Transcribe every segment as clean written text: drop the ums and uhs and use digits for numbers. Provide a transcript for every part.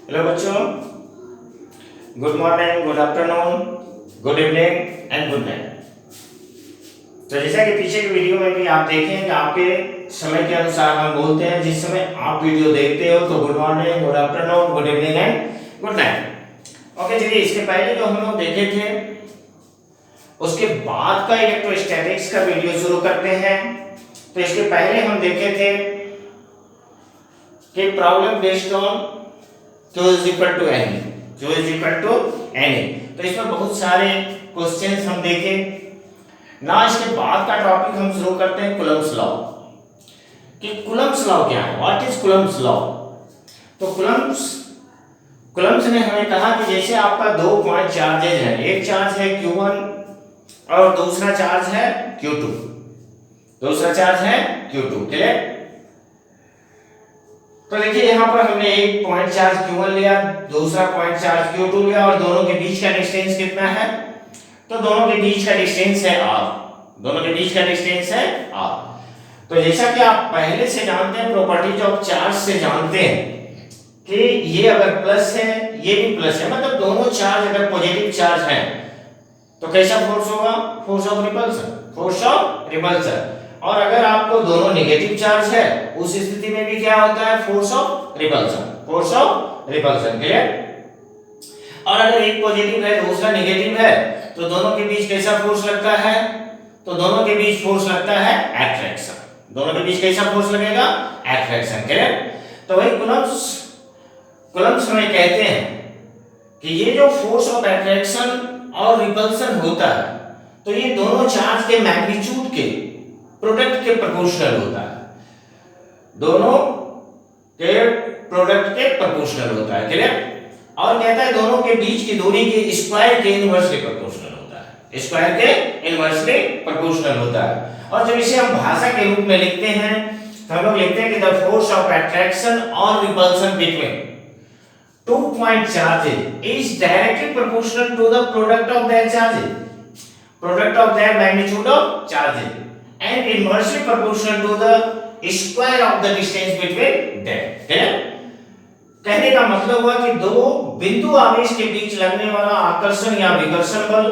Hello बच्चों, good morning, good afternoon, good evening and good night. तो जैसा कि पीछे की वीडियो में भी आप देखें कि आपके समय के अनुसार हम बोलते हैं, जिस समय आप वीडियो देखते हो तो good morning, good afternoon, good evening and good night. Okay, चलिए इसके पहले जो हम लोग देखे थे उसके बाद का इलेक्ट्रोस्टैटिक्स का वीडियो शुरू करते हैं। तो इसके पहले हम देखे थे कि problem based on Q is equal to NE, Q is equal to NE। तो इसमें बहुत सारे क्वेश्चंस हम देखे ना। इसके बाद का टॉपिक हम शुरू करते हैं कूलम्ब्स लॉ। कि कूलम्ब्स लॉ क्या है, व्हाट इज कूलम्ब्स लॉ। तो कूलम्ब्स ने हमें कहा कि जैसे आपका दो पॉइंट चार्जेज है, एक चार्ज है Q1 और दूसरा चार्ज है Q2, दूसरा चार्ज है Q2। क्लियर। तो देखिए यहाँ पर हमने एक पॉइंट चार्ज Q1 लिया, दूसरा पॉइंट चार्ज Q2 लिया और दोनों के बीच का डिस्टेंस कितना है। तो दोनों के बीच का डिस्टेंस है R, दोनों के बीच का डिस्टेंस है R। तो जैसा कि आप पहले से जानते हैं, प्रॉपर्टीज ऑफ चार्ज से जानते हैं कि ये अगर प्लस है ये भी प्लस है, मतलब दोनों चार्ज अगर पॉजिटिव चार्ज है तो कैसा फोर्स होगा, force of repulsion, force of repulsion. और अगर आपको दोनों नेगेटिव चार्ज है उस स्थिति में भी क्या होता है, force of repulsion, force of repulsion. Clear. और अगर एक पॉजिटिव है दूसरा नेगेटिव है तो दोनों के बीच कैसा फोर्स लगता है, तो दोनों के बीच फोर्स लगता है अट्रैक्शन, दोनों के बीच कैसा फोर्स लगेगा, अट्रैक्शन। क्लियर। तो वही कूलम्ब्स हमें कहते हैं कि ये जो फोर्स ऑफ अट्रैक्शन और रिपल्सन होता है तो ये दोनों चार्ज के मैग्नीट्यूड के प्रोडक्ट के प्रोपोर्शनल होता है, दोनों के प्रोडक्ट के प्रोपोर्शनल होता है। क्लियर। और कहता है दोनों के बीच की दूरी के स्क्वायर के इनवर्सली प्रोपोर्शनल होता है, स्क्वायर के इनवर्सली प्रोपोर्शनल होता है। और जब इसे हम भाषा के रूप में लिखते हैं तो हम लोग लिखते हैं कि द फोर्स ऑफ अट्रैक्शन और repulsion between two point charges is directly proportional to the product of their charges, product of their magnitude of charges and inversely proportional to the square of the distance between them। कहने का मतलब हुआ कि दो बिंदु आवेश के बीच लगने वाला आकर्षण या विकर्षण बल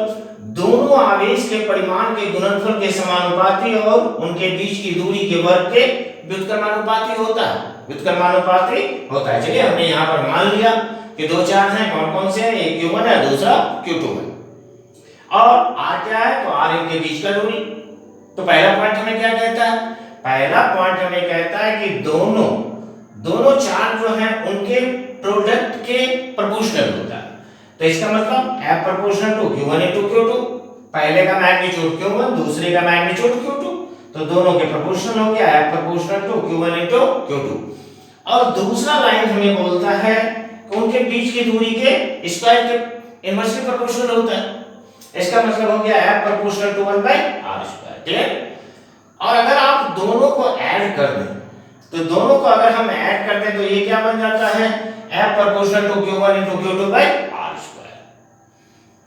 दोनों आवेश के परिमाण के गुणनफल के समानुपाती और उनके बीच की दूरी के वर्ग के व्युत्क्रमानुपाती होता है, व्युत्क्रमानुपाती होता है। चलिए हमने यहाँ पर मान लिया कि दो चार्ज हैं, कौन कौन से हैं, एक Q1 है दूसरा Q2 है। और R क्या है, तो R इनके बीच का दूरी। तो पहला पॉइंट हमें क्या कहता है, पहला पॉइंट हमें कहता है कि दोनों चार्ज जो हैं उनके प्रोडक्ट के प्रोपोर्शनल होता है। तो इसका मतलब F proportional to Q1 into Q2, पहले का मैग्नीट्यूड Q1 दूसरे का मैग्नीट्यूड Q2, तो दोनों के प्रोपोर्शनल हो गया F proportional to Q1 into Q2। और दूसरा लाइन हमें बोलता है कि उनके बीच की दूरी के स्क्वायर के इनवर्सली प्रोपोर्शनल होता है। इसका मतलब हो गया F proportional to 1/r²। Clear. और अगर आप दोनों को ऐड कर दें तो दोनों को अगर हम ऐड कर दें तो ये क्या बन जाता है, F proportional to Q1 into Q2/r²,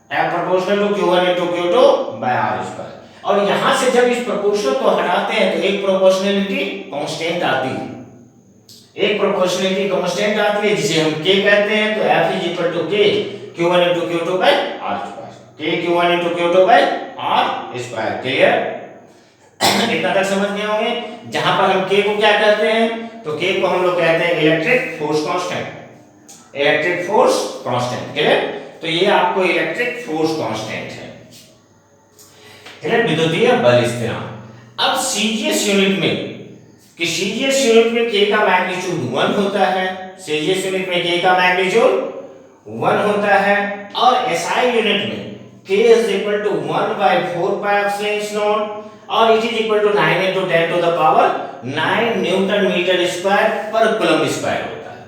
F proportional to Q1 into Q2/r²। और यहां से जब इस प्रोपोर्शनल को हटाते हैं तो एक प्रोपोर्शनलिटी कांस्टेंट आती है, एक प्रोपोर्शनलिटी कांस्टेंट आती है जिसे हम K कहते हैं। तो F is equal to K Q1 into Q2/r², K Q1 into Q2/r²। Clear. इतना तक समझ गए होंगे। जहां पर हम K को क्या कहते हैं, तो K को हम लोग कहते हैं electric force constant, electric force constant. Clear. तो ये आपको इलेक्ट्रिक फोर्स कांस्टेंट है। क्लियर। विद्युतीय बल स्थिरांक। अब सीजीएस यूनिट में कि सीजीएस यूनिट में K का मैग्नीट्यूड 1 होता है, सीजीएस यूनिट में K का मैग्नीट्यूड 1 होता है। और एसआई यूनिट में K is equal to 1/4πε0 और it is equal to 9 into 10 to the power 9 newton metre square पर कूलम्ब स्क्वायर होता है।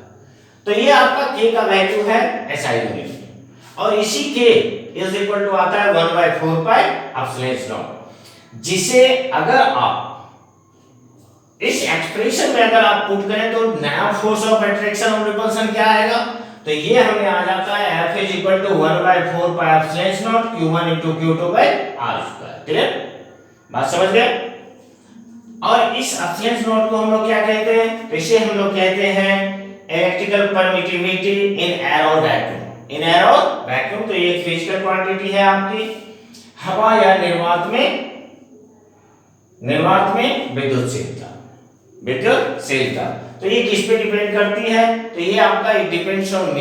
तो ये आपका K का वैल्यू है एसआई यूनिट में। और इसी K is equal to आता है 1/4πε0, जिसे अगर आप इस एक्सप्रेशन में अगर आप पुट करें तो नया फोर्स ऑफ अट्रैक्शन और रिपल्सन क्या आएगा, तो ये हमें आ जाता है F is equal to 1/4πε0 Q1 into Q2/r²। Clear. बात समझ गए। और इस एप्सिलॉन नॉट को हम लोग क्या कहते हैं, तो इसे हम लोग कहते हैं इलेक्ट्रिकल परमिटिविटी इन एयर और वैक्यूम। इन एयर और वैक्यूम तो ये फिजिकल क्वांटिटी है आपकी हवा या निर्वात में विद्युतशीलता। तो ये किस पे डिपेंड करती है? तो ये आपका इट डिपेंड्स ऑन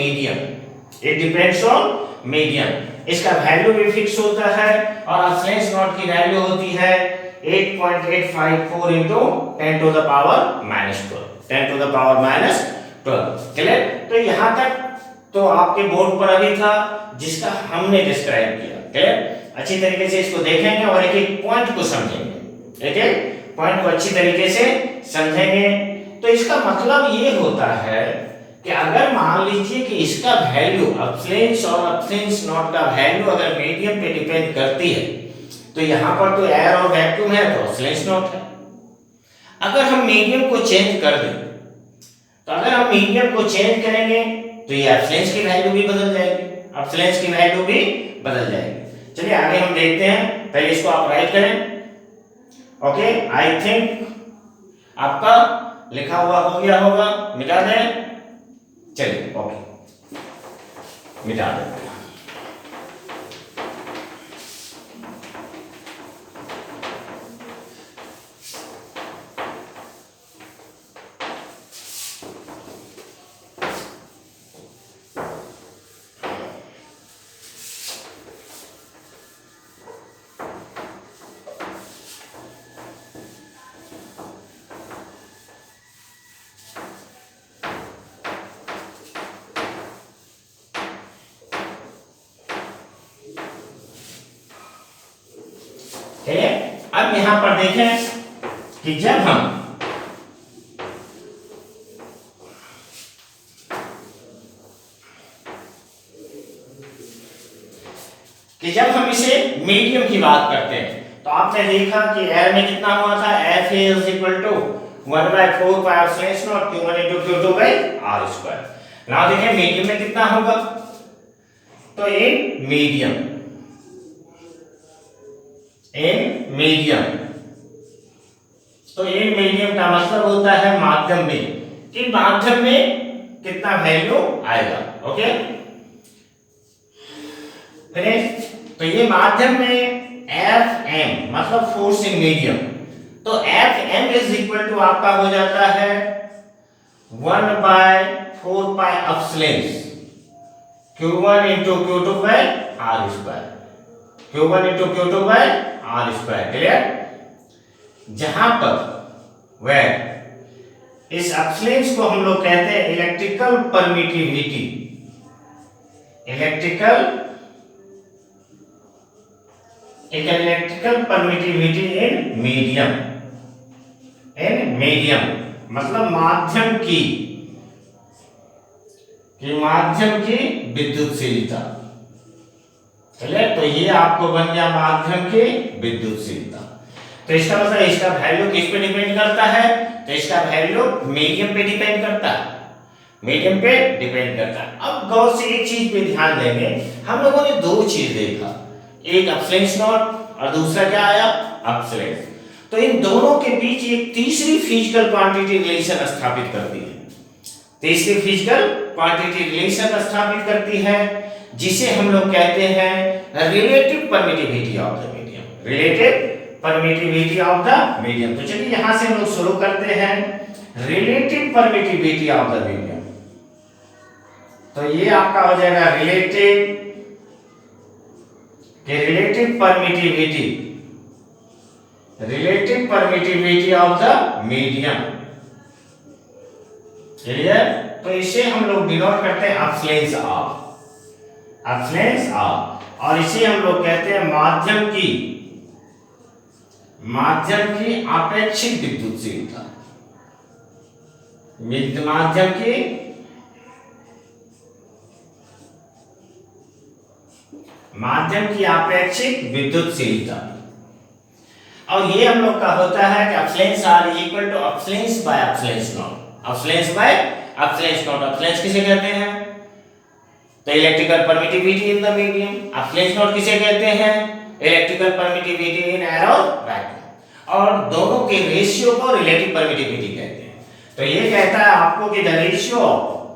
मीडियम। इसका वैल्यू भी फिक्स होता है और अब्सोल्यूट नॉट की वैल्यू होती है 8.854 into 10 to the power minus 12। Clear? तो यहाँ तक तो आपके बोर्ड पर अभी था जिसका हमने डिस्क्राइब किया। क्लियर? अच्छी तरीके से इसको देखेंगे और एक एक पॉइंट को समझेंगे, एक एक पॉइंट को अच्छी तरीके से समझेंगे। तो इसका मतलब ये होता है कि अगर मान लीजिए कि इसका वैल्यू अब्सोल्यूट और अब्सोल्यूट नॉट का वैल्यू अगर मीडियम पे डिपेंड करती है तो यहाँ पर तो एयर और वैक्यूम है तो अब्सोल्यूट नॉट है। अगर हम मीडियम को चेंज कर दें तो अगर हम मीडियम को चेंज करेंगे तो ये अब्सोल्यूट की वैल्यू भी बदल जाएगी। चलिए आगे हम देखते हैं। पहले इसको आप राइट करें। ओके, आई थिंक आपका लिखा हुआ हो गया होगा, मिटा दें। चलिए ओके, मिटा देते हैं। अब यहां पर देखें कि जब हम इसे मीडियम की बात करते हैं तो आपने देखा कि एयर में कितना हुआ था, F is equal to 1/4 pi epsilon naught Q1 into Q2 by R²। now देखें मीडियम में कितना होगा, तो इन मीडियम का मतलब होता है माध्यम में कि माध्यम में कितना वैल्यू आएगा। ओके, तो ये माध्यम में Fm मतलब फोर्स इन मीडियम, तो Fm इज इक्वल टू आपका हो जाता है 1/4 pi epsilon Q1 into Q2 by R²। Q1 into Q2 by R²। Clear? जहां पर वह इस एप्सिलॉन को हम लोग कहते हैं इलेक्ट्रिकल परमिटिविटी इन मीडियम मतलब माध्यम की विद्युतशीलता। चलिए, तो ये आपको बन गया माध्यम की विद्युतशीलता। तो इसका मतलब इसका वैल्यू किस पे डिपेंड करता है, तो इसका वैल्यू मीडियम पे डिपेंड करता है, अब गौर से एक चीज पे ध्यान देंगे, हम लोगों ने दो चीज देखा, एक एप्सिलॉन नॉट और दूसरा क्या आया, एप्सिलॉन। तो इन दोनों के बीच एक तीसरी फिजिकल क्वांटिटी रिलेशन स्थापित करती है, जिसे हम लोग कहते हैं relative permittivity of the medium. तो चलिए यहां से हम लोग शुरू करते हैं relative permittivity of the medium. तो ये आपका हो जाएगा relative permittivity of the medium. Clear? तो इसे हम लोग डिनोट करते हैं एप्सिलॉन ऑफ, और इसे हम लोग कहते हैं माध्यम की आपेक्षिक विद्युतशीलता। माध्यम की आपेक्षिक विद्युतशीलता। और ये हम लोग का होता है कि epsilon r equal to epsilon by epsilon naught. Epsilon किसे कहते हैं, तो electrical permittivity in the medium. Epsilon naught किसे कहते हैं, इलेक्ट्रिकल परमिटिविटी इन एयर और वैक्यूम। और दोनों के रेशियो को रिलेटिव परमिटिविटी कहते हैं। तो ये कहता है आपको कि द रेशियो ऑफ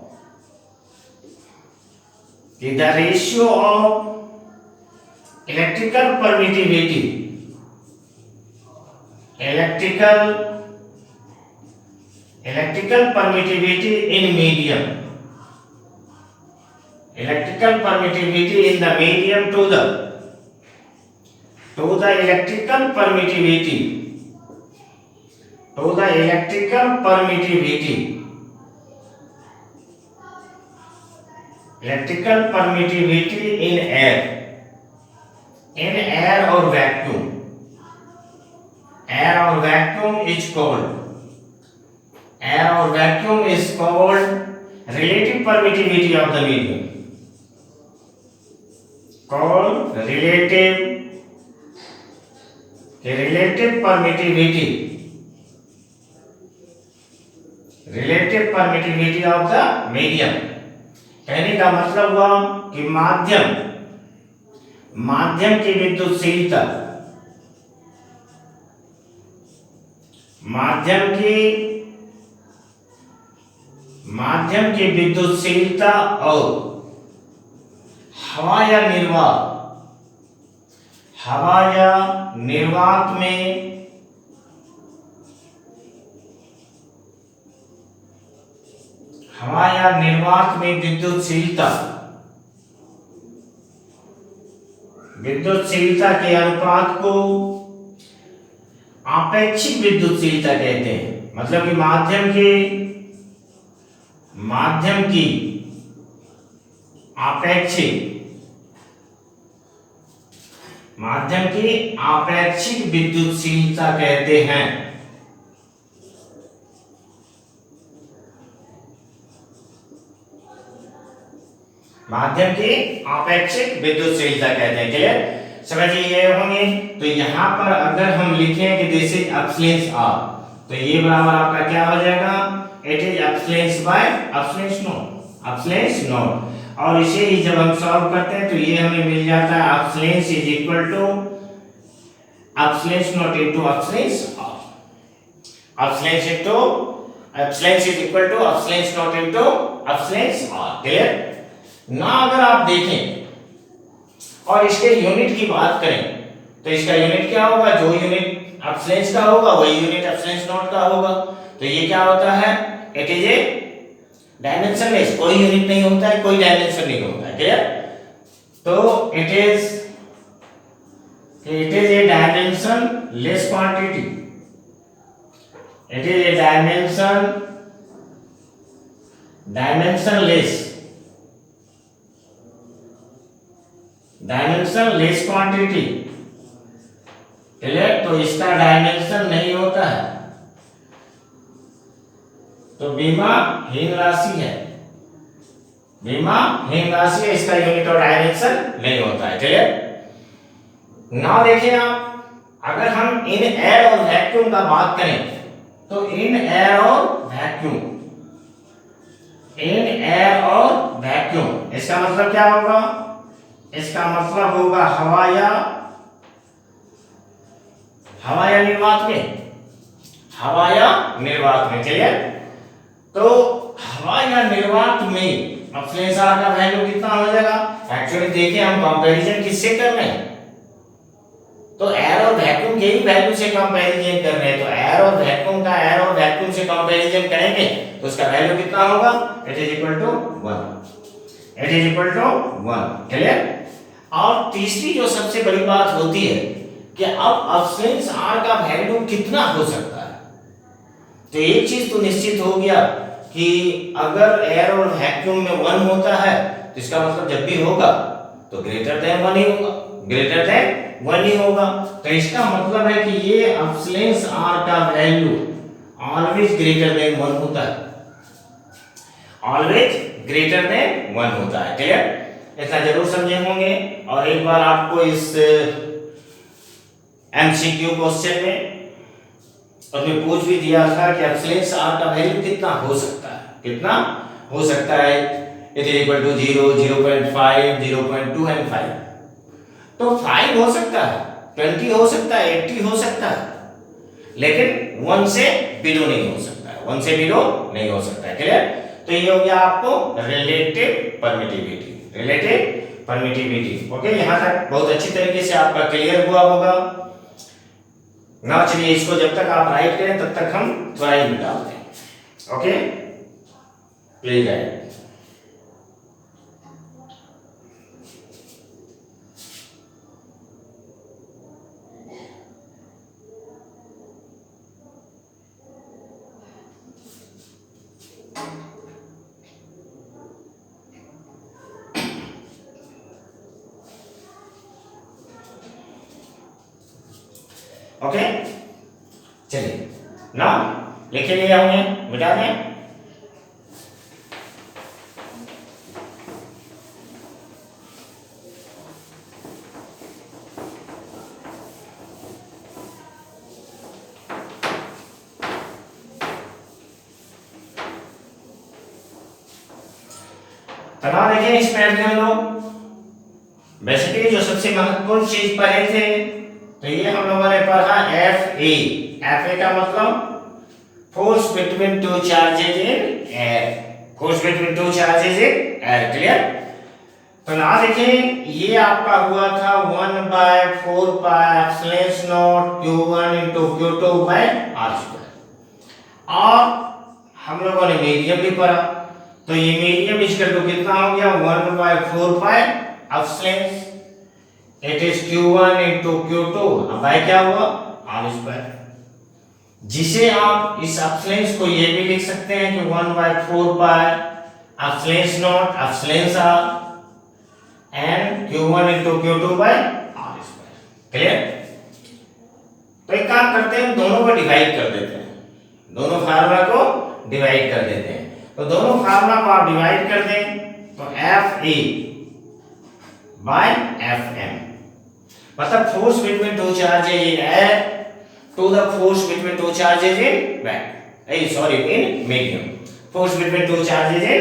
कि the ratio of electrical permittivity electrical permittivity in medium, electrical permittivity in the medium to the electrical permittivity in air or vacuum. Air or vacuum is called relative permittivity of the medium. Called relative permittivity of the medium. कहने का मतलब हुआ कि माध्यम की विद्युतशीलता, माध्यम की विद्युतशीलता और हवा या निर्वात में विद्युतशीलता के अनुपात को आपेक्षिक विद्युतशीलता कहते हैं। मतलब कि माध्यम की आपेक्षिक विद्युतशीलता कहते हैं। माध्यम की आपेक्षिक विद्युतशीलता कहते हैं। क्लियर, समझिए ये होंगे। तो यहाँ पर अगर हम लिखें कि दिस इज एब्सलेंस आर, तो ये बराबर आपका क्या हो जाएगा, इट इज एब्सलेंस बाय एब्सलेंस नॉट। और इसे ही जब हम सॉल्व करते हैं तो ये हमें मिल जाता है epsilon is equal to epsilon not into epsilon R. Epsilon is equal to epsilon not into epsilon R. Clear ना। अगर आप देखें और इसके यूनिट की बात करें तो इसका यूनिट क्या होगा, जो यूनिट एब्सलेंस का होगा वही यूनिट एब्सलेंस नॉट का होगा। तो ये क्या होता है, इट इज ए डायमेंशनलेस, कोई यूनिट नहीं होता है, कोई डायमेंशन नहीं होता है। क्लियर, तो it is a dimensionless quantity, it is a dimensionless quantity. Clear, तो इसका डायमेंशन नहीं होता है, तो विमाहीन राशि है, इसका यूनिट और डायमेंशन नहीं होता है। क्लियर ना। देखिए आप, अगर हम इन एयर और वैक्यूम का बात करें तो इन एयर और वैक्यूम इसका मतलब क्या होगा, इसका मतलब होगा हवा या निर्वात में। क्लियर, तो हवा या निर्वात में एब्सलेंस आर का वैल्यू कितना हो जाएगा। एक्चुअली देखिए हम कंपैरिजन किससे कर रहे हैं, तो एयर और वैक्यूम के ही वैल्यू से कंपैरिजन कर रहे हैं। तो एयर और वैक्यूम से कंपैरिजन करेंगे तो उसका वैल्यू कितना होगा, it is equal to 1। Clear. और तीसरी जो सबसे बड़ी बात होती है कि अब एब्सलेंस आर का वैल्यू कितना हो सकता है। तो एक चीज तो निश्चित हो गया कि अगर एयर और वैक्यूम में 1 होता है तो इसका मतलब जब भी होगा तो ग्रेटर देन 1 ही होगा। तो इसका मतलब है कि ये एब्सलेंस आर का वैल्यू ऑलवेज ग्रेटर देन 1 होता है, क्लियर, इतना जरूर समझे होंगे। और एक बार आपको इस एमसीक्यू क्वेश्चन में उसमें पूछ भी दिया था कि एब्सलेंस आर का वैल्यू कितना हो सकता है। It is equal to 0, 0.5, 0.2 and 5। तो 5 हो सकता है, 20 हो सकता है, 80 हो सकता है, लेकिन 1 से बिलो नहीं हो सकता है, क्लियर। तो ये हो गया आपको रिलेटिव परमिटिविटी। ओके, यहाँ तक बहुत अच्छी तरीके से आपका क्लियर हुआ होगा ना। चलिए इसको जब तक आप राइट करें तब तक हम थोड़ा ही निकालते हैं। Okay, please right. ओके, चलिए ना लिखे लिए होंगे, मिटा दें। तनाव देखें इसमें हम लोग बेसिकली जो सबसे महत्वपूर्ण चीज पढ़े थे, तो ये हम लोगों ने पढ़ा FA का मतलब force between two charges in air, force between two charges in air. Clear? तो ना देखें ये आपका हुआ था 1/4 pi epsilon not Q1 into Q2 by r²। और हम लोगों ने मीडियम भी पढ़ा, तो ये मीडियम इक्वल टू कितना हो गया 1/4 pi epsilon, it is Q1 into Q2 by क्या हुआ r², जिसे आप इस एप्सिलॉन को ये भी लिख सकते हैं कि 1/4 pi epsilon naught epsilon r and Q1 into Q2 by r²। Clear? तो एक काम करते हैं, दोनों को डिवाइड कर देते हैं, दोनों फार्मूला को डिवाइड कर देते हैं। तो दोनों फार्मूला को आप डिवाइड कर दें तो FA by FM मतलब force between two charges in air to the force between two charges in in medium, force between two charges in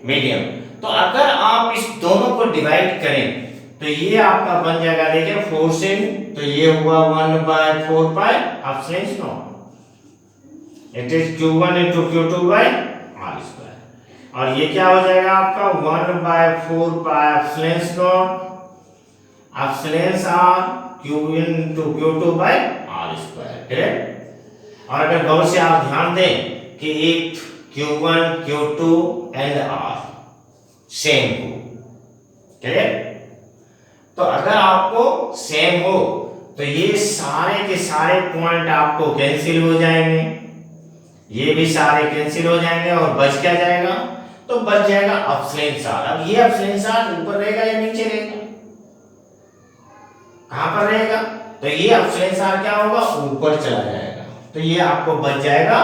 medium. तो अगर आप इस दोनों को डिवाइड करें तो ये आपका बन जाएगा, देखिए फोर्स इन, तो ये हुआ 1/4 pi epsilon naught, it is Q1 into Q2 by r²। और ये क्या हो जाएगा आपका 1/4 pi epsilon naught epsilon r Q1 into Q2 by r²। Correct? और अगर गौर से आप ध्यान दें कि एक Q1 Q2 and r same हो, करेक्ट? तो अगर आपको सेम हो तो ये सारे के सारे पॉइंट आपको कैंसिल हो जाएंगे, ये भी सारे कैंसिल हो जाएंगे और बच क्या जाएगा, तो बच जाएगा एप्सिलॉन r। अब ये एप्सिलॉन r ऊपर रहेगा या नीचे रहेगा, कहां पर रहेगा, तो ये एप्सिलॉन r क्या होगा, ऊपर चला जाएगा, तो ये आपको बच जाएगा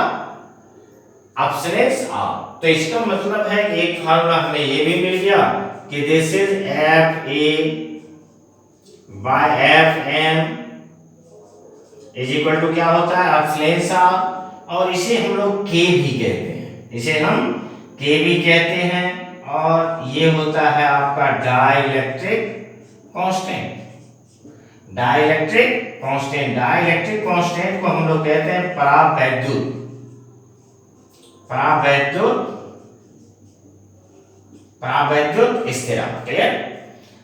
एप्सिलॉन r। तो इसका मतलब है कि एक फार्मूला हमें ये भी मिल गया कि this is FA by FM is equal to क्या होता है एप्सिलॉन r, और इसे हम लोग K भी कहते हैं, इसे हम K भी कहते हैं। और ये होता है आपका dielectric constant, dielectric constant, dielectric constant को हम लोग कहते हैं परावैद्युत, परावैद्युत स्थिरांक। क्लियर?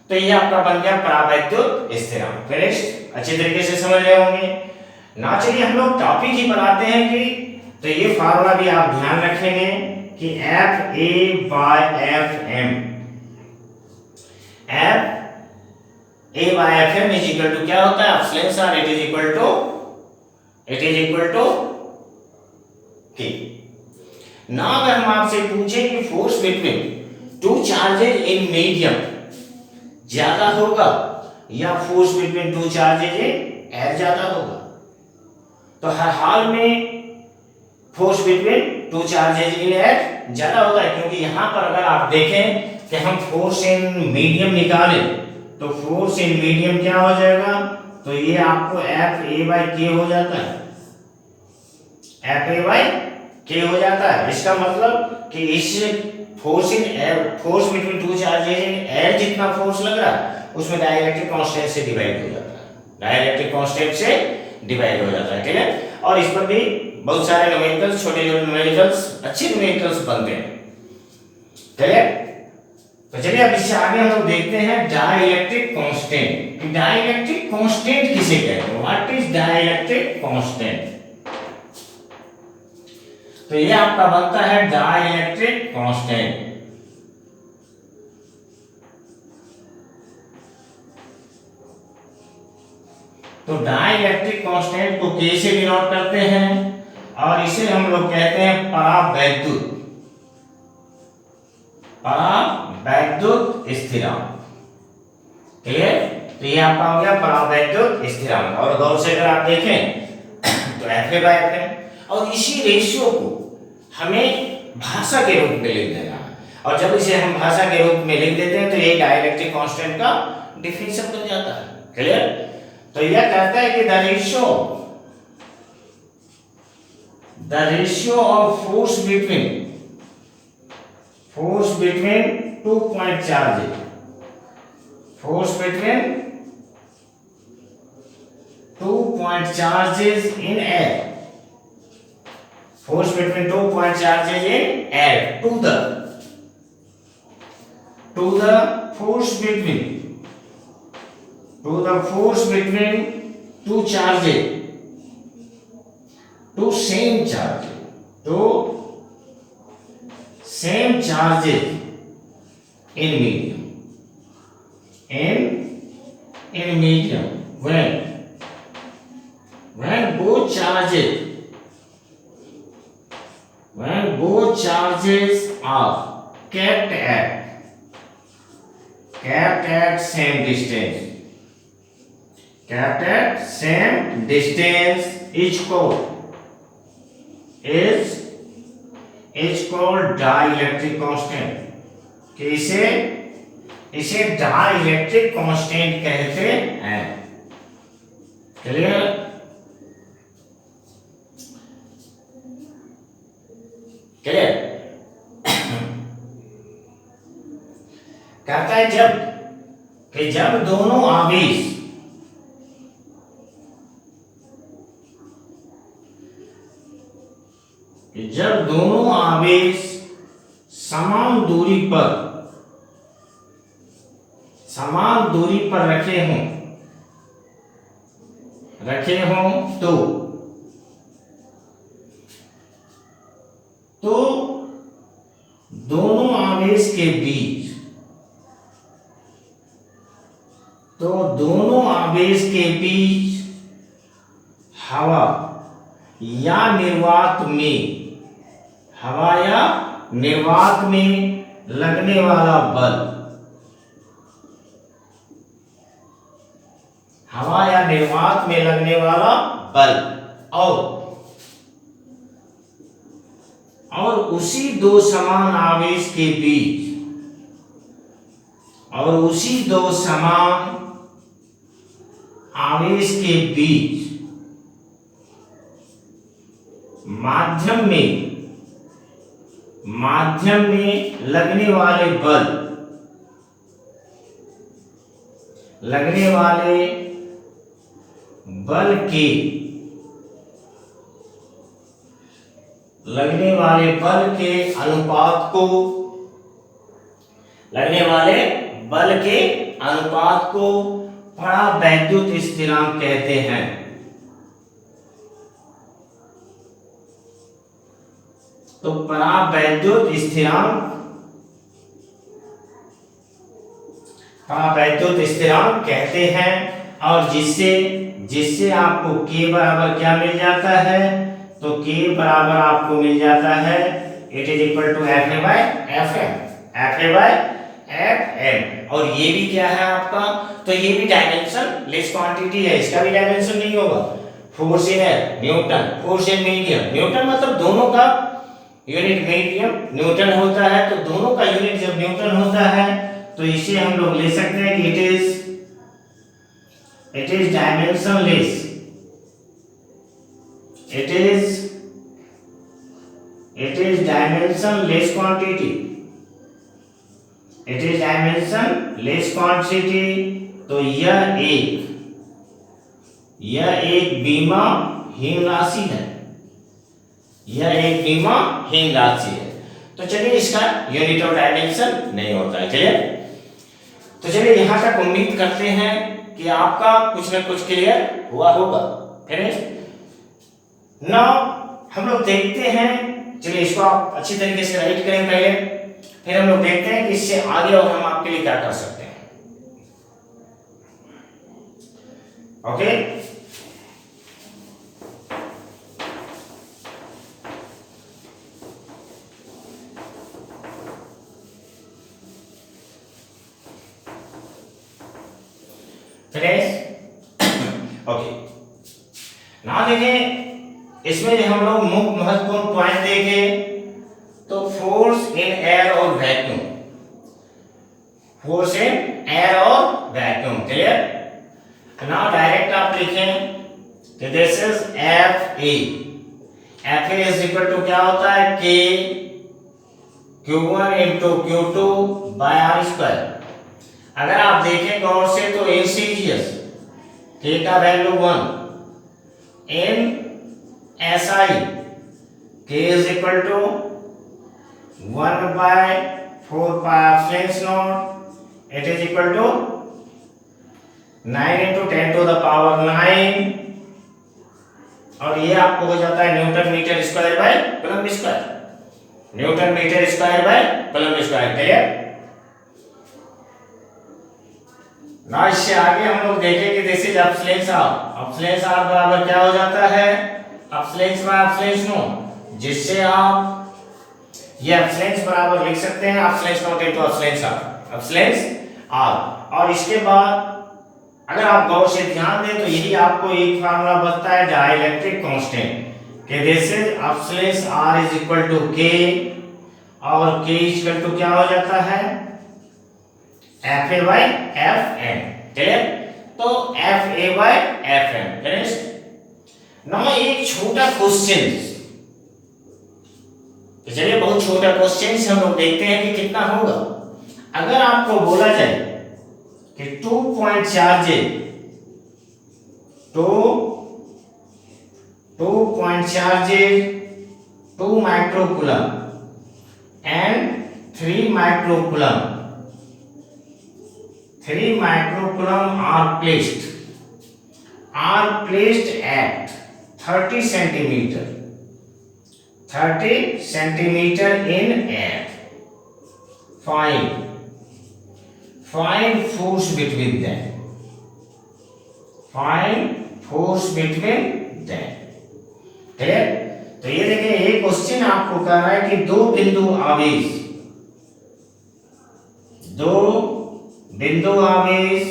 तो ये आपका बन गया परावैद्युत स्थिरांक। फिनिश्ड? अच्छी तरीके से समझ रहे होंगे ना। चलिए हम लोग टॉपिक ही बनाते हैं कि, तो ये फार्मूला भी आप ध्यान रखेंगे कि FA by FM, FA by FM is equal to क्या होता है epsilon r, it is equal to K। ना अगर हम आपसे पूछें कि force between two charges in medium ज्यादा होगा या force between two charges in air ज्यादा होगा, तो हर हाल में force between two charges in air ज्यादा होगा, क्योंकि यहां पर अगर आप देखें कि हम फोर्स इन मीडियम निकालें तो फोर्स इन मीडियम क्या हो जाएगा, तो ये आपको FA by K हो जाता है, FA by K हो जाता है। इसका मतलब कि इस force in air, force between two charges in air जितना फोर्स लग रहा है उसमें डाइलेक्ट्रिक कांस्टेंट से डिवाइड हो जाता है, डाइलेक्ट्रिक कांस्टेंट से डिवाइड हो जाता है। ठीक है? और इस पर भी बहुत सारे न्यूमेरिकल्स, छोटे छोटे न्यूमेरिकल्स, अच्छे न्यूमेरिकल्स बनते हैं, क्लियर? तो चलिए अब इससे आगे हम लोग देखते हैं डाइलेक्ट्रिक कांस्टेंट। डाइलेक्ट्रिक कांस्टेंट किसे कहते हैं? What is dielectric constant? तो ये आपका बनता है डाइलेक्ट्रिक कांस्टेंट। तो डाइलेक्ट्रिक कांस्टेंट को कैसे डिनोट करते हैं? और इसे हम लोग कहते हैं परावैद्युत स्थिरांक। क्लियर? तो ये आपका हो गया परावैद्युत स्थिरांक। और गौर से अगर आप देखें तो Fa/Fm, और इसी रेशियो को हमें भाषा के रूप में लिख देना है। और जब इसे हम भाषा के रूप में लिख देते हैं तो ये डाइलेक्ट्रिक कांस्टेंट का डिफिनेशन बन जाता है। क्लियर? तो यह कहता है कि the ratio of force between 2 point charges, force between 2 point charges in air, force between 2 point charges in air to the force between two charges, two same charges in medium, when both charges are kept at same distance, is called dielectric constant। कि इसे dielectric constant कहते हैं। Clear? कहता है जब दोनों आवेश समान दूरी पर रखे हों तो दोनों आवेश के बीच हवा या निर्वात में लगने वाला बल, और उसी दो समान आवेश के बीच माध्यम में लगने वाले बल के अनुपात को परावैद्युत स्थिरांक कहते हैं। तो परावैद्युत स्थिरांक कहते हैं। और जिससे आपको K बराबर क्या मिल जाता है? तो K बराबर आपको मिल जाता है it is equal to Fa/Fm। और ये भी क्या है आपका? तो ये भी डायमेंशन लेस क्वांटिटी है, इसका भी डायमेंशन नहीं होगा। Force in air Newton, force in medium Newton, मतलब दोनों का यूनिट मीडियम न्यूटन होता है। तो दोनों का यूनिट जब न्यूटन होता है तो इसे हम लोग ले सकते हैं कि it is dimensionless, it is dimensionless quantity, तो यह एक विमाहीन राशि है, तो चलिए इसका यूनिट ऑफ डायमेंशन नहीं होता है। चलिए तो चलिए यहाँ तक उम्मीद करते हैं कि आपका कुछ न कुछ क्लियर हुआ होगा। फिनिश। नाउ हम लोग देखते हैं, चलिए इसको आप अच्छी तरीके से राइट करें पहले, फिर हम लोग देखते हैं कि इससे आगे और हम आपके लिए क्या कर सकते हैं। ओके ओके ना देखें, इसमें जो हम लोग मुख्य महत्वपूर्ण पॉइंट देखें तो फोर्स इन एयर और वैक्यूम, फोर्स इन एयर और वैक्यूम। क्लियर। ना डायरेक्ट आप लिखें कि this is F A. F A is equal to क्या होता है, के Q1 into Q2 bye are square. अगर आप देखें गौर से तो एलसीजीएस के का वैल्यू 1 इन SI के is equal to 1 by 4 pi epsilon naught, it is equal to 9 into 10 to the power 9, और ये आपको हो जाता है newton metre square by coulomb square, newton metre square by coulomb square. Clear. ना इससे आगे हम लोग देखें कि this is epsilon r. Epsilon r बराबर क्या हो जाता है, एप्सिलॉन बाय एप्सिलॉन नॉट, जिससे आप ये एप्सिलॉन बराबर लिख सकते हैं epsilon naught into epsilon r, epsilon r. और इसके बाद अगर आप गौर से ध्यान दें तो यही आपको एक फार्मूला बनता है डाइलेक्ट्रिक कांस्टेंट कि this is epsilon r is equal to K, और के इज इक्वल टू क्या हो जाता है, F A by F M. Clear. तो F A by F M. Finish. Now एक छोटा क्वेश्चन, तो चलिए बहुत छोटा क्वेश्चन हम लोग देखते हैं कि कितना होगा। अगर आपको बोला जाए कि 2 point charges, 2 microcoulomb and 3 microcoulomb, 3 microcoulomb are placed at 30 centimeter in air. Find force between them. Clear. तो ये देखिए, ये क्वेश्चन आपको कह रहा है कि दो बिंदु आवेश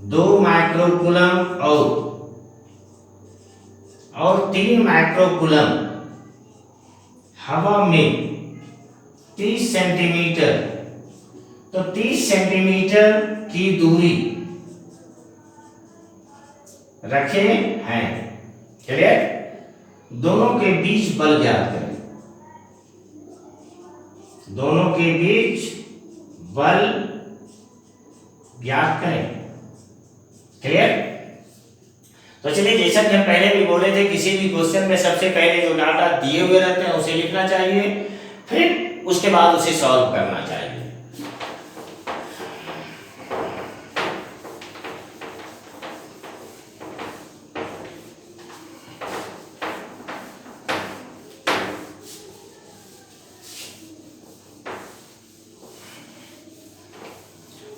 2 माइक्रोकूलम और 3 माइक्रोकूलम हवा में 30 सेंटीमीटर, तो 30 सेंटीमीटर की दूरी रखे हैं। क्लियर। दोनों के बीच बल ज्ञात करें, दोनों के बीच बल ज्ञात करें। क्लियर। तो चलिए, जैसा कि हम पहले भी बोले थे, किसी भी क्वेश्चन में सबसे पहले जो डाटा दिए हुए रहते हैं उसे लिखना चाहिए, फिर उसके बाद उसे सॉल्व करना चाहिए।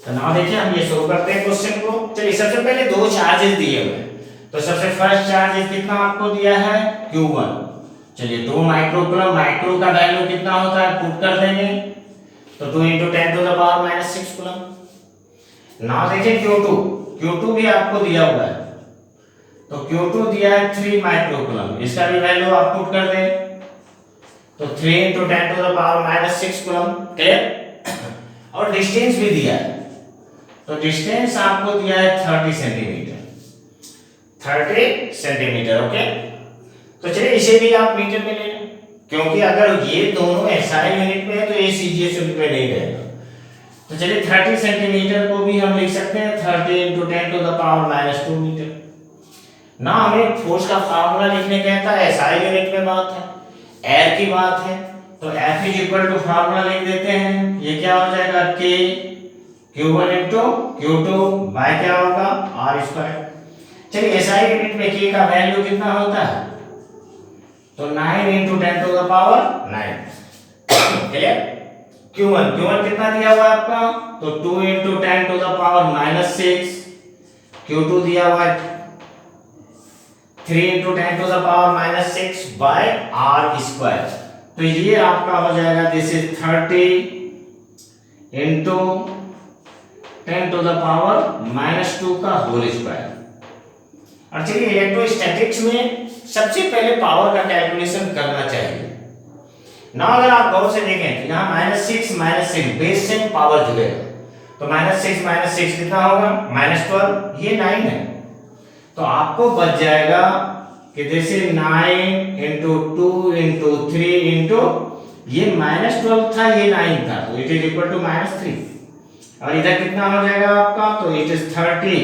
तो नाउ देखिए, हम ये सोल्व करते हैं क्वेश्चन को। चलिए, सबसे पहले 2 चार्जेस दिए हुए हैं, तो सबसे फर्स्ट चार्ज कितना आपको दिया है, Q1। चलिए, 2 माइक्रोकूलम, माइक्रो का वैल्यू कितना होता है पुट कर देंगे, तो 2 × 10 to the power -6 coulomb. Now देखिए Q2 भी आपको दिया हुआ है, तो Q2 दिया है 3 माइक्रोकूलम, इसका भी वैल्यू आप पुट कर दें, तो 3 × 10 to the power -6 coulomb. Clear. और डिस्टेंस भी दिया है, तो डिस्टेंस आपको दिया है 30 सेंटीमीटर, 30 सेंटीमीटर। ओके। तो चलिए, इसे भी आप मीटर में ले लें, क्योंकि अगर ये दोनों एसआई यूनिट में है तो ये सीजीएस यूनिट में नहीं रहेगा। तो चलिए, 30 सेंटीमीटर को भी हम लिख सकते हैं 30 × 10 टू द पावर -2 मीटर। ना हमें फोर्स का फार्मूला लिखने कहता है, एसआई यूनिट में बात है, एयर की बात है, तो F is equal to formula लिख देते हैं, ये क्या हो जाएगा K Q1 into Q2 by क्या होगा R स्क्वायर। चलिए SI यूनिट में K का वैल्यू कितना होता है, तो 9 into 10 to the power 9। Clear. Q1 कितना दिया हुआ है आपका, तो 2 into 10 to the power -6। Q2 दिया हुआ है 3 into 10 to the power -6 by R square. तो ये आपका हो जाएगा this is 30 into 10 to the power -2 का होल स्क्वायर। और चलिए इलेक्ट्रोस्टैटिक्स में सबसे पहले पावर का कैलकुलेशन करना चाहिए ना। अगर आप गौर से देखें तो यहाँ -6 बेस से पावर जुड़ेगा, तो -6 कितना होगा -12, ये 9 है। तो आपको बच जाएगा कि जैसे 9 इंटू 2 इंटू 3 इंटू ये -12 था, ये 9 था, तो इट इज इक्वल टू -3। और इधर कितना हो जाएगा आपका, तो इट इज 30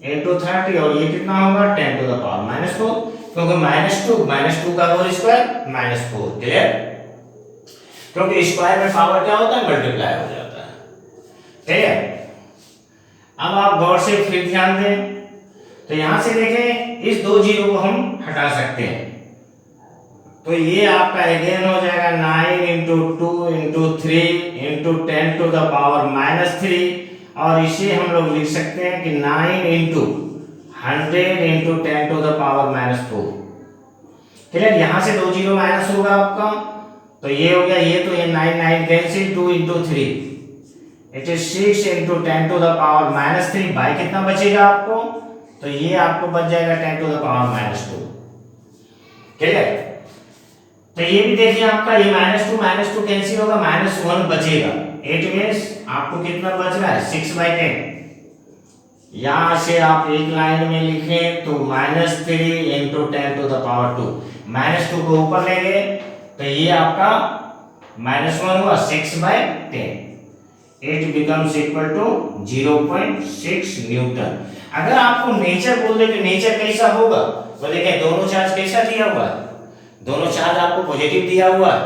इंटू 30 और ये कितना होगा 10 टू द पावर -4, क्योंकि -2 का होल स्क्वायर -4। क्लियर। क्योंकि स्क्वायर में पावर क्या होता है, मल्टीप्लाई हो जाता है। ठीक है। अब आप गौर से फिर ध्यान दें, तो यहां से देखें इस दो जीरो को हम हटा सकते हैं, तो ये आपका अगेन हो जाएगा 9 into 2 into 3 into 10 to the power -3, और इसे हम लोग लिख सकते हैं कि 9 into 100 into 10 to the power -4। Clear. यहाँ से दो जीरो माइनस होगा आपका, तो ये हो गया, ये तो ये 9 cancel, 2 into 3 it is 6 into 10 to the power -3 by कितना बचेगा आपको, तो ये आपको बच जाएगा 10 टू द पावर -2। क्लियर। तो ये भी देखिए आपका ये -2 कैंसिल होगा, -1 बचेगा। इट मींस आपको कितना बच रहा है 6/10। यहां से आप एक लाइन में लिखें तो -3 इंटू 10 टू द पावर 2, -2 को ऊपर ले गए तो ये आपका -1 हुआ 6/10। It becomes equal to 0.6 newton. अगर आपको नेचर बोल दे कि नेचर कैसा होगा, तो देखें दोनों चार्ज कैसा दिया हुआ है, दोनों चार्ज आपको पॉजिटिव दिया हुआ है,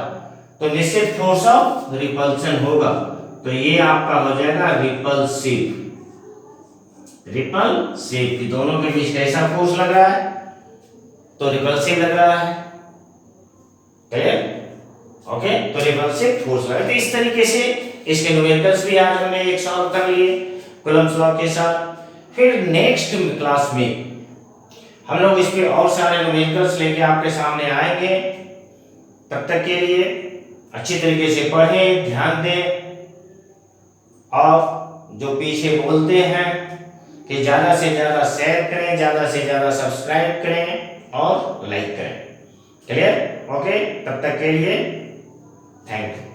तो निश्चित फोर्स ऑफ रिपल्शन होगा, तो ये आपका हो जाएगा रिपल्सिव। कि दोनों के बीच कैसा फोर्स लग रहा है, तो रिपल्सिव लग रहा है। क्लियर। ओके, तो रिपल्सिव फोर्स लग रहा है। तो इस तरीके से इसके न्यूमेरिकल्स भी आज हमने एक सॉल्व कर लिए कूलम्ब्स लॉ के साथ। फिर नेक्स्ट क्लास में हम लोग इस पे और सारे न्यूमेरिकल्स लेके आपके सामने आएंगे। तब तक के लिए अच्छी तरीके से पढ़ें, ध्यान दें, और जो पीछे बोलते हैं कि ज़्यादा से ज़्यादा शेयर करें, ज़्यादा से ज़्यादा सब्सक्राइब करें और लाइक करें। क्लियर। ओके, तब तक के लिए थैंक यू।